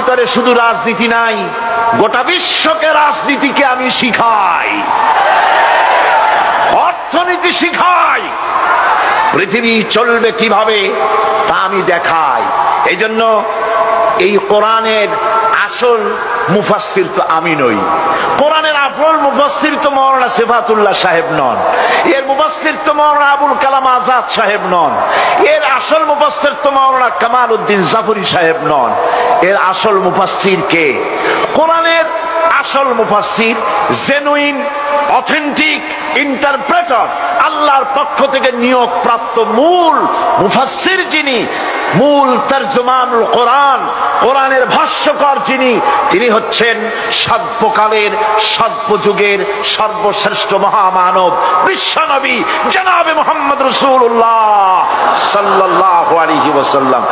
ভিতরে শুধু রাজনীতি নাই, গোটা বিশ্বকে রাজনীতিকে আমি শিখাই, অর্থনীতি শিখাই, পৃথিবী চলবে কিভাবে তা আমি দেখাই। এই জন্য এই কোরআনের আসল মুফাসসির তো আমি নই, কোরআনের আসল মুফাসসির তো মাওলানা সিফাতুল্লাহ সাহেব নন, এর মুফাসসির তো মাওলানা আবুল কালাম আজাদ সাহেব নন, এর আসল মুফাসসির তো মাওলানা কামাল উদ্দিন জাফরি সাহেব নন। এর আসল মুফাসসির কে? কোরআনের আসল মুফাসসির, জেনুইন অথেন্টিক ইন্টারপ্রেটার, আল্লাহর পক্ষ থেকে নিয়োগ প্রাপ্ত মূল মুফাসসির যিনি, মূল তরজমানুল কোরআন, কোরআনের ভাষ্যকার যিনি, তিনি হচ্ছেন সর্বকালের সর্বযুগের সর্বশ্রেষ্ঠ মহামানব বিশ্বনবী জনাবে মুহাম্মদ রাসূলুল্লাহ সাল্লাল্লাহু আলাইহি ওয়াসাল্লাম।